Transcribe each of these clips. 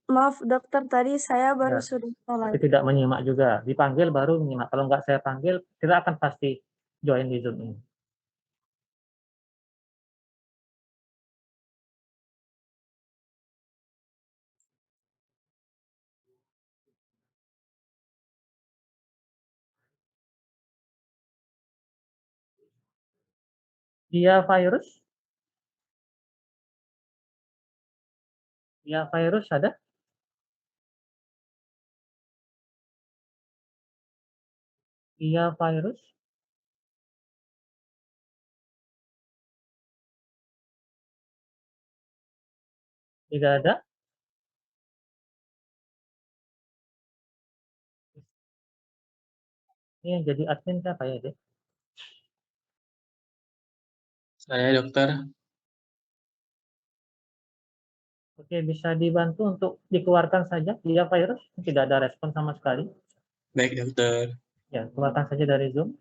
Maaf dokter, tadi saya baru Ya, sudah tapi sholat. tidak menyimak juga. Dipanggil baru menyimak. Kalau nggak saya panggil, tidak akan pasti join di Zoom ini. Dia virus? Dia virus ada? Dia virus? Tidak ada? Ini yang jadi admin siapa ya, Dek? Saya dokter. Oke, bisa dibantu untuk dikeluarkan saja dia virus, tidak ada respon sama sekali. Baik dokter. Ya, keluarkan saja dari Zoom.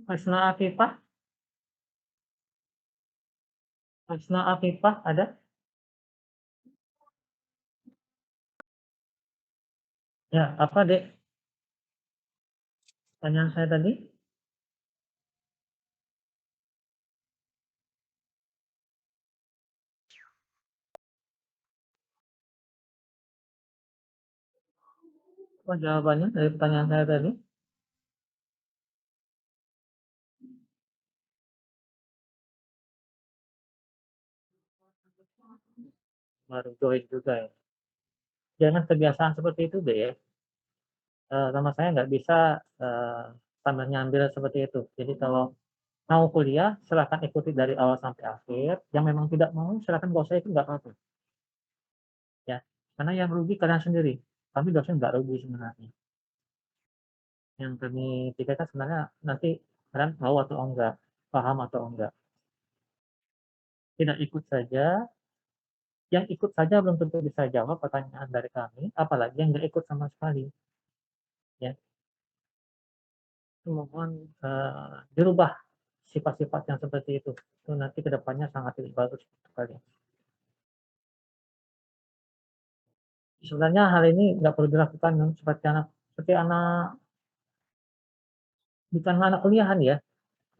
Hasna Afifah? Hasna Afifah ada? Ya, apa, Dek? Pertanyaan saya tadi? Apa jawabannya dari pertanyaan saya tadi? Baru join juga ya. Jangan kebiasaan seperti itu, Dek ya. Sama saya nggak bisa sambil nyambil seperti itu. Jadi kalau mau kuliah, silahkan ikuti dari awal sampai akhir. Yang memang tidak mau, silahkan nggak usah ikut, nggak apa-apa. Ya, karena yang rugi kalian sendiri. Kami dosen nggak rugi sebenarnya. Yang kami pikirkan sebenarnya nanti kalian mau atau enggak, paham atau enggak. Tidak ikut saja, yang ikut saja belum tentu bisa jawab pertanyaan dari kami, apalagi yang nggak ikut sama sekali. Ya, mohon dirubah sifat-sifat yang seperti itu. Itu nanti kedepannya sangat tidak bagus untuk kalian. Sebenarnya hal ini nggak perlu dilakukan seperti anak bukan anak kuliahan ya,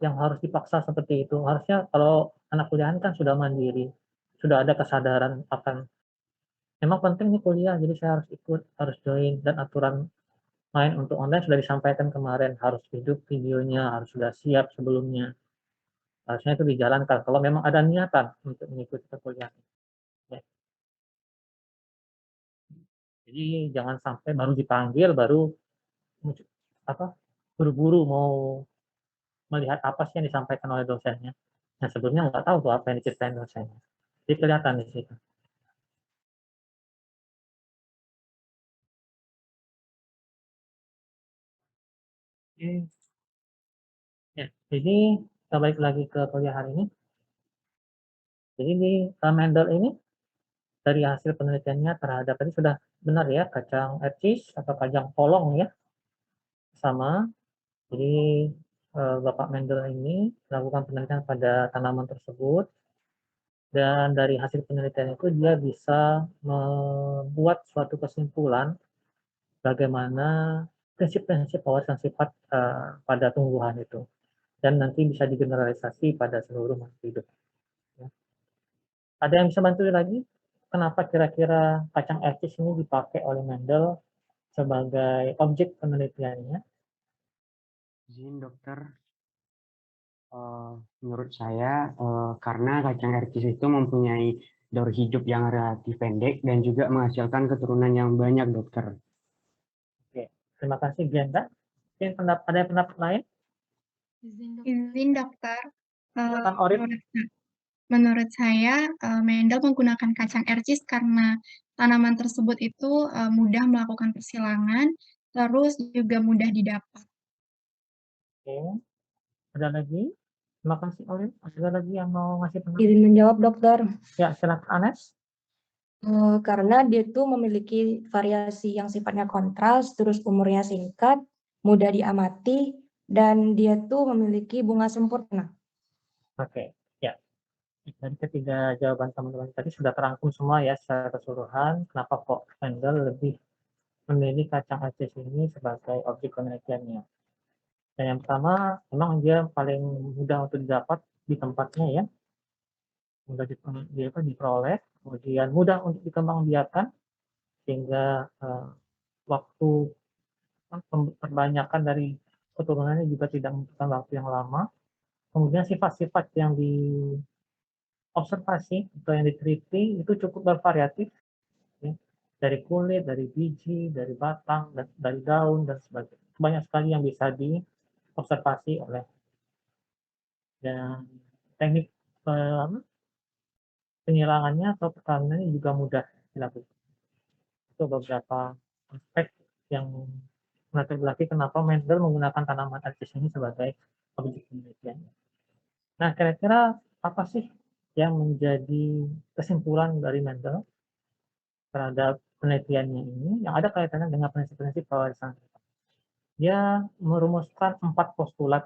yang harus dipaksa seperti itu. Harusnya kalau anak kuliahan kan sudah mandiri, sudah ada kesadaran akan memang penting nih kuliah, jadi saya harus ikut, harus join, dan aturan main untuk online sudah disampaikan kemarin, harus hidup videonya, harus sudah siap sebelumnya. Harusnya itu dijalankan kalau memang ada niatan untuk mengikuti perkuliahan. Ya. Jadi jangan sampai baru dipanggil, baru apa buru-buru mau melihat apa sih yang disampaikan oleh dosennya. Nah sebelumnya nggak tahu tuh apa yang diceritain dosennya. Jadi kelihatan di situ. Oke. Ya, jadi kita balik lagi ke kuliah hari ini. Jadi di Mendel ini dari hasil penelitiannya terhadap tadi sudah benar ya kacang ecis atau kacang polong ya sama. Jadi Bapak Mendel ini melakukan penelitian pada tanaman tersebut dan dari hasil penelitian itu dia bisa membuat suatu kesimpulan bagaimana prinsip-prinsip awal dan sifat pada tumbuhan itu dan nanti bisa digeneralisasi pada seluruh makhluk hidup. Ya. Ada yang bisa bantu lagi? Kenapa kira-kira kacang ecis ini dipakai oleh Mendel sebagai objek penelitiannya? Izin dokter, menurut saya karena kacang erkis itu mempunyai daur hidup yang relatif pendek dan juga menghasilkan keturunan yang banyak dokter. Oke, terima kasih Glenda. Ada pendapat lain? Izin dokter. Silakan Orin. Menurut saya, Mendel menggunakan kacang ercis karena tanaman tersebut itu, mudah melakukan persilangan, terus juga mudah didapat. Oke, ada lagi? Terima kasih, Olin. Ada lagi yang mau ngasih pendapat? Izin menjawab, Dokter. Ya, silakan, Anes. Karena dia tuh memiliki variasi yang sifatnya kontras, terus umurnya singkat, mudah diamati, dan dia tuh memiliki bunga sempurna. Oke, ya. Dari ketiga jawaban teman-teman tadi sudah terangkum semua ya secara keseluruhan. Kenapa kok Mendel lebih memilih kacang ercis ini sebagai objek penelitiannya. Dan yang pertama, memang dia paling mudah untuk didapat di tempatnya ya, mudah diperoleh, kemudian mudah untuk dikembangbiakan, sehingga waktu perbanyakan dari keturunannya juga tidak membutuhkan waktu yang lama. Kemudian sifat-sifat yang diobservasi atau yang diteliti itu cukup bervariatif, ya. Dari kulit, dari biji, dari batang, dari daun, dan sebagainya. Banyak sekali yang bisa diobservasi oleh, dan teknik penyilangannya atau perkawinannya juga mudah dilakukan. Itu beberapa aspek yang melatar belakang kenapa Mendel menggunakan tanaman ercis ini sebagai objek penelitian. Nah, kira-kira apa sih yang menjadi kesimpulan dari Mendel terhadap penelitiannya ini yang ada kaitannya dengan prinsip-prinsip pewarisan? Dia merumuskan 4 postulat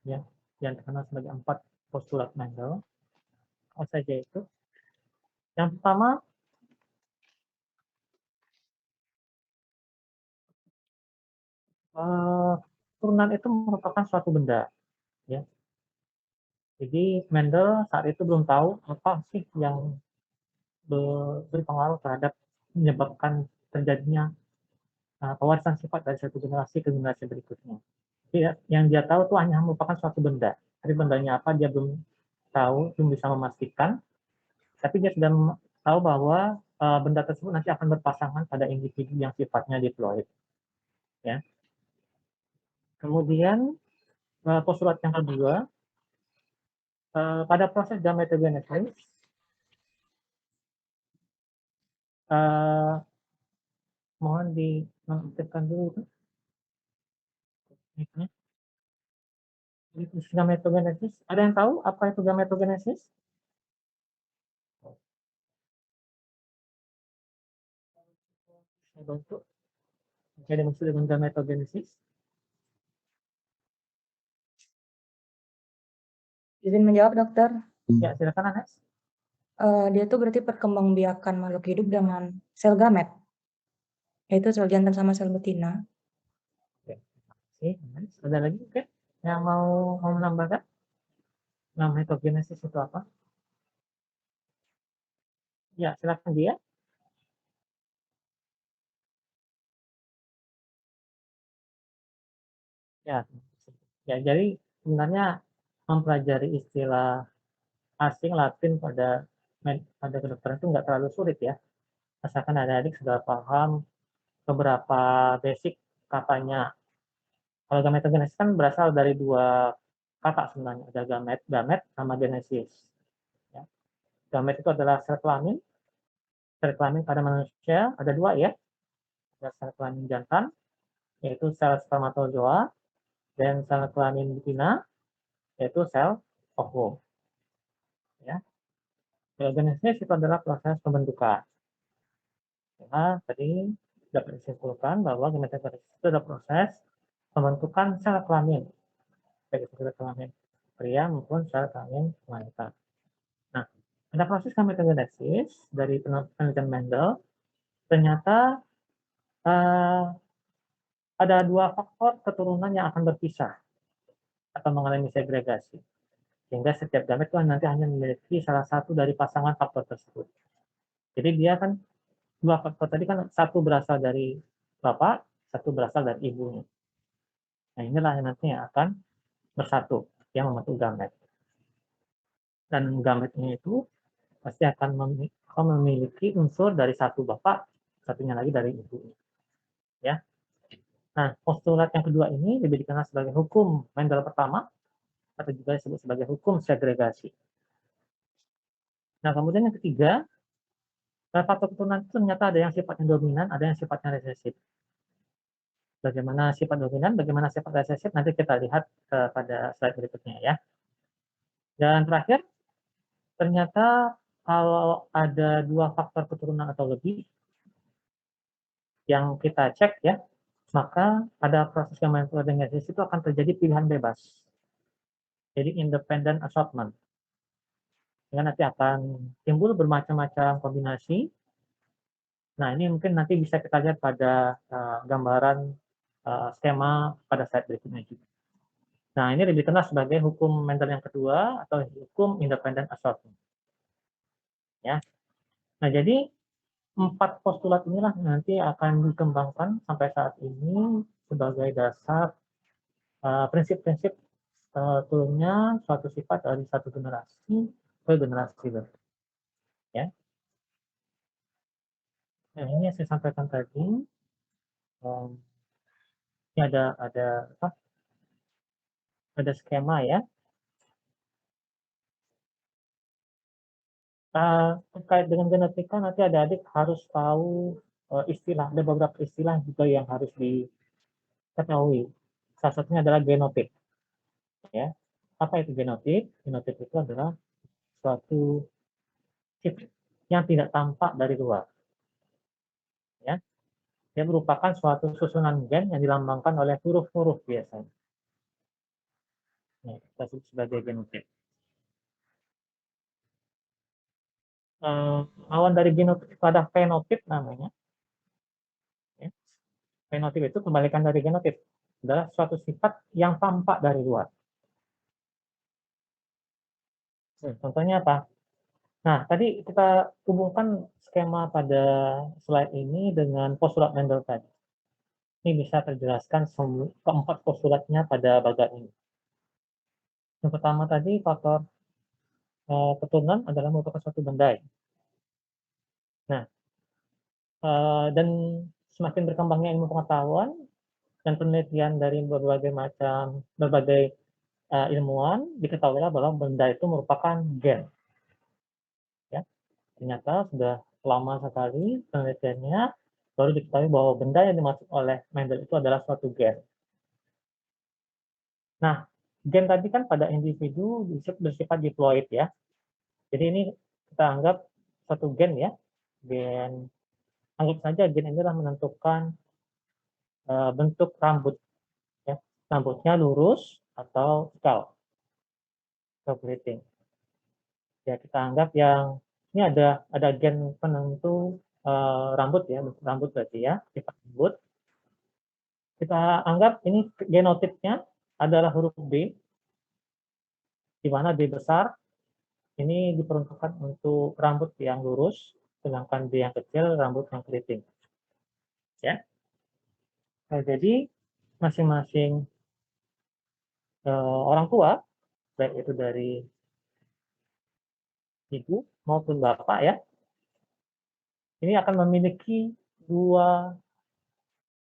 ya, yang dikenal sebagai 4 postulat Mendel. Apa saja itu? Yang pertama, turunan itu merupakan suatu benda ya. Jadi Mendel saat itu belum tahu apa sih yang berpengaruh terhadap menyebabkan terjadinya pewarisan sifat dari satu generasi ke generasi berikutnya. Jadi yang dia tahu itu hanya merupakan suatu benda. Tapi bendanya apa dia belum tahu, belum bisa memastikan. Tapi dia sudah tahu bahwa benda tersebut nanti akan berpasangan pada individu yang sifatnya diploid. Ya. Kemudian postulat yang kedua, pada proses gametogenesis, mohon dinonaktifkan dulu itu. Gametogenesis. Ada yang tahu apa itu gametogenesis? Saya bantu. Ada yang maksud dengan gametogenesis? Izin menjawab, Dokter. Ya, silakan Anes. Dia tuh berarti perkembangbiakan makhluk hidup dengan sel gamet, yaitu sel jantan sama sel betina. Oke, ada lagi oke yang mau menambahkan? Gametogenesis itu apa? Ya, silakan dia. Ya, ya jadi sebenarnya mempelajari istilah asing Latin pada kedokteran itu nggak terlalu sulit ya. Asalkan adik-adik sudah paham beberapa basic katanya. Kalau gametogenesis kan berasal dari dua kata sebenarnya, ada gamet sama genesis. Ya. Gamet itu adalah sel kelamin. Sel kelamin pada manusia ada dua ya, ada sel kelamin jantan, yaitu sel spermatozoa, dan sel kelamin betina, yaitu sel ovum. Ya. Genesis itu adalah proses pembentukan. Nah, tadi dapat disimpulkan bahwa gametogenesis itu adalah proses pembentukan sel kelamin, baik itu sel kelamin pria maupun sel kelamin wanita. Nah, pada proses gametogenesis dari penelitian Mendel, ternyata ada dua faktor keturunan yang akan berpisah atau mengalami segregasi. Sehingga setiap gamet itu nanti hanya memiliki salah satu dari pasangan faktor tersebut. Jadi dia kan dua faktor tadi kan satu berasal dari bapak, satu berasal dari ibunya. Nah inilah yang nantinya akan bersatu yang membentuk gamet. Dan gametnya itu pasti akan memiliki unsur dari satu bapak, satunya lagi dari ibunya. Ya. Nah, postulat yang kedua ini lebih dikenal sebagai hukum Mendel pertama, atau juga disebut sebagai hukum segregasi. Nah, kemudian yang ketiga, faktor keturunan itu ternyata ada yang sifatnya dominan, ada yang sifatnya resesif. Bagaimana sifat dominan, bagaimana sifat resesif, nanti kita lihat pada slide berikutnya ya. Dan terakhir, ternyata kalau ada 2 faktor keturunan atau lebih yang kita cek ya, maka pada proses gambaran keluarga resesif itu akan terjadi pilihan bebas. Jadi independent assortment. Sehingga nanti akan timbul bermacam-macam kombinasi. Nah, ini mungkin nanti bisa kita lihat pada gambaran skema pada slide berikutnya juga. Nah, ini lebih dikenal sebagai hukum Mendel yang kedua atau hukum independent assortment. Ya. Nah, jadi 4 postulat inilah nanti akan dikembangkan sampai saat ini sebagai dasar prinsip-prinsip turunnya suatu sifat dari satu generasi ke generasi berikutnya. Ya. Nah, ini yang saya sampaikan tadi. Ini ada skema ya. Terkait dengan genetika nanti adik-adik harus tahu istilah, ada beberapa istilah juga yang harus diketahui. Salah satunya adalah genotip. Ya. Apa itu genotip? Genotip itu adalah suatu chip yang tidak tampak dari luar. Ya. Dia merupakan suatu susunan gen yang dilambangkan oleh huruf-huruf biasanya. Nah, kita sebut sebagai genotip. Lawan dari genotip pada fenotip namanya. Ya. Fenotip itu kebalikan dari genotip, adalah suatu sifat yang tampak dari luar. Contohnya apa? Nah, tadi kita hubungkan skema pada slide ini dengan postulat Mendel tadi. Ini bisa terjelaskan keempat postulatnya pada bagian ini. Yang pertama tadi, faktor keturunan adalah merupakan suatu benda. Nah, dan semakin berkembangnya ilmu pengetahuan dan penelitian dari berbagai ilmuwan, diketahuilah bahwa benda itu merupakan gen. Ya, ternyata sudah lama sekali penelitiannya, baru diketahui bahwa benda yang dimaksud oleh Mendel itu adalah suatu gen. Nah, gen tadi kan pada individu bersifat diploid ya. Jadi ini kita anggap satu gen ya. Gen, anggap saja gen ini adalah menentukan bentuk rambut. Ya. Rambutnya lurus atau ikal. Keriting. Ya, kita anggap yang ini ada gen penentu rambut ya, rambut berarti ya, sifat rambut. Kita anggap ini genotipnya adalah huruf B, di mana B besar ini diperuntukkan untuk rambut yang lurus, sedangkan B yang kecil rambut yang keriting. Ya. Nah, jadi masing-masing orang tua, baik itu dari ibu maupun bapak ya, ini akan memiliki 2